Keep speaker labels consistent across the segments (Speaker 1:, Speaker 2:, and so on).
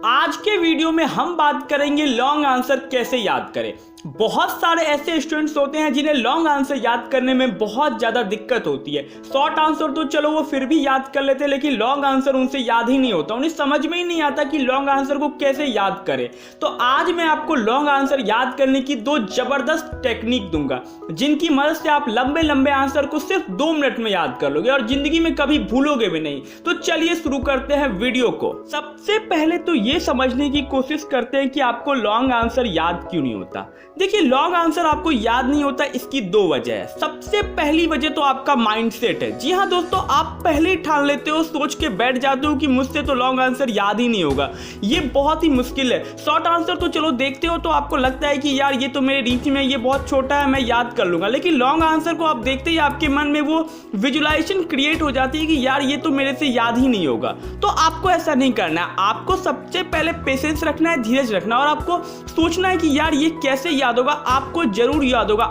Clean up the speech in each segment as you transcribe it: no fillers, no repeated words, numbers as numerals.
Speaker 1: आज के वीडियो में हम बात करेंगे लॉन्ग आंसर कैसे याद करें। बहुत सारे ऐसे स्टूडेंट्स होते हैं जिन्हें लॉन्ग आंसर याद करने में बहुत ज़्यादा दिक्कत होती है। शॉर्ट आंसर तो चलो वो फिर भी याद कर लेते हैं, लेकिन लॉन्ग आंसर उनसे याद ही नहीं होता। उन्हें समझ में ही नहीं आता कि लॉन्ग आंसर को कैसे याद करें। तो आज मैं आपको लॉन्ग आंसर याद करने की दो जबरदस्त टेक्निक दूंगा, जिनकी मदद से आप लंबे लंबे आंसर को सिर्फ 2 मिनट में याद कर लोगे और जिंदगी में कभी भूलोगे भी नहीं। तो चलिए शुरू करते हैं वीडियो को। सबसे पहले तो ये समझने की कोशिश करते हैं कि आपको लॉन्ग आंसर याद क्यों नहीं होता। देखिए, लॉन्ग आंसर आपको याद नहीं होता, इसकी 2 वजह है। सबसे पहली वजह तो आपका माइंडसेट है। जी हाँ दोस्तों, आप पहले ही ठान लेते हो, सोच के बैठ जाते हो कि मुझसे तो लॉन्ग आंसर याद ही नहीं होगा। ये बहुत ही मुश्किल है। शॉर्ट आंसर तो चलो देखते हो तो आपको लगता है कि यार ये तो मेरे रीच में, ये बहुत छोटा है, मैं याद कर लूंगा। लेकिन लॉन्ग आंसर को आप देखते ही आपके मन में वो विजुलाइजेशन क्रिएट हो जाती है कि यार ये तो मेरे से याद ही नहीं होगा। तो आपको ऐसा नहीं करना है। आपको सबसे पहले पेशेंस रखना है, धीरज रखना, और आपको सोचना है कि यार ये कैसे याद होगा। आपको जरूर याद होगा।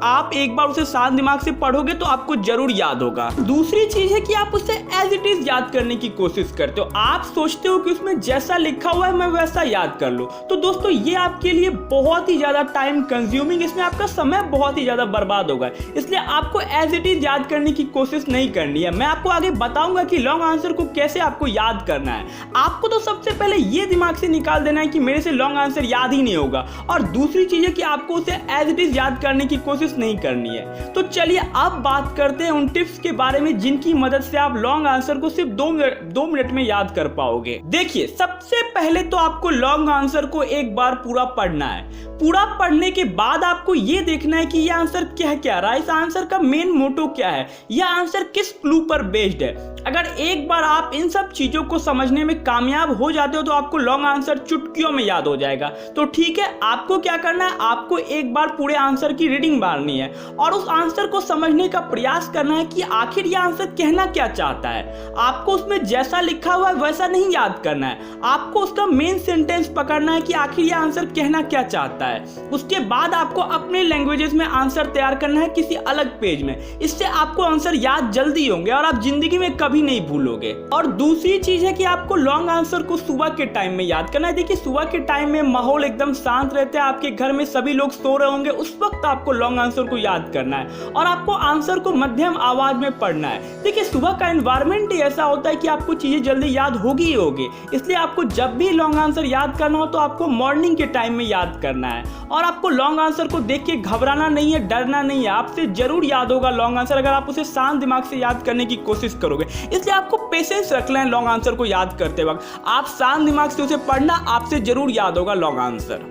Speaker 1: आप एक बार उसे शांत दिमाग से पढ़ोगे तो आपको जरूर याद होगा। दूसरी चीज है कि आप उसे एज इट इज याद करने की कोशिश करते हो। आप सोचते हो कि उसमें जैसा लिखा हुआ है मैं वैसा याद कर लूं। तो दोस्तों ये आपके लिए बहुत ही ज्यादा टाइम कंज्यूमिंग, इसमें आपका समय बहुत ही ज्यादा बर्बाद होगा। इसलिए आपको एज इट इज याद करने की कोशिश नहीं करनी है। मैं आपको आगे बताऊंगा कि लॉन्ग आंसर को कैसे आपको याद करना है। आपको तो सबसे पहले ये दिमाग से निकाल देना है कि मेरे से लॉन्ग आंसर याद ही नहीं होगा। और दूसरी चीज है कि आपको उसे एज इट इज याद करने की कोशिश नहीं करनी है। तो चलिए अब बात करते हैं उन टिप्स के बारे में जिनकी मदद से आप लॉन्ग आंसर को सिर्फ 2 मिनट में याद कर पाओगे। देखिए, सबसे पहले तो आपको लॉन्ग आंसर को एक बार पूरा पढ़ना है। पूरा पढ़ने के बाद आपको यह देखना है कि यह आंसर क्या रहा है, इस आंसर का मेन मोटो क्या है, यह आंसर किस क्लू पर बेस्ड है। अगर एक बार आप इन सब चीजों को समझने में कामयाब हो जाते हो तो आपको लॉन्ग आंसर चुटकियों में याद हो जाएगा। तो ठीक है, आपको क्या करना है, आपको एक बार पूरे आंसर की रीडिंग मारनी है और उस आंसर को समझने का प्रयास करना है कि आखिर यह आंसर कहना क्या चाहता है। आपको उसमें जैसा लिखा हुआ है वैसा नहीं याद करना है, आपको उसका मेन सेंटेंस पकड़ना है कि आखिर यह आंसर कहना क्या चाहता है। उसके बाद आपको अपने लैंग्वेजेस में आंसर तैयार करना है किसी अलग पेज में। इससे आपको आंसर याद जल्दी होंगे और आप जिंदगी में कभी नहीं भूलोगे। और दूसरी चीज है कि आपको लॉन्ग आंसर को सुबह के टाइम में याद करना है। देखिए, सुबह के टाइम में माहौल एकदम शांत रहता है, आपके घर में सभी लोग सो रहे होंगे, उस वक्त आपको लॉन्ग आंसर को याद करना है और आपको आंसर को मध्यम आवाज में पढ़ना है। देखिए, सुबह का एनवायरनमेंट ही ऐसा होता है कि आपको चीजें जल्दी याद होगी ही होगी। इसलिए आपको जब भी लॉन्ग आंसर याद करना हो तो आपको मॉर्निंग के टाइम में याद करना है। और आपको लॉन्ग आंसर को देख के घबराना नहीं है, डरना नहीं है। आपसे जरूर याद होगा लॉन्ग आंसर अगर आप उसे शांत दिमाग से याद करने की कोशिश करोगे। इसलिए आपको पेशेंस रखना है लॉन्ग आंसर को याद करते वक्त। आप शांत दिमाग से उसे पढ़ना, आपसे जरूर याद होगा लॉन्ग आंसर।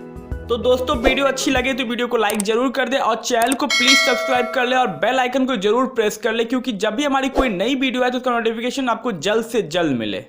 Speaker 1: तो दोस्तों, वीडियो अच्छी लगे तो वीडियो को लाइक जरूर कर दे और चैनल को प्लीज सब्सक्राइब कर ले और बेल आइकन को जरूर प्रेस कर ले, क्योंकि जब भी हमारी कोई नई वीडियो है तो उसका नोटिफिकेशन आपको जल्द से जल्द मिले।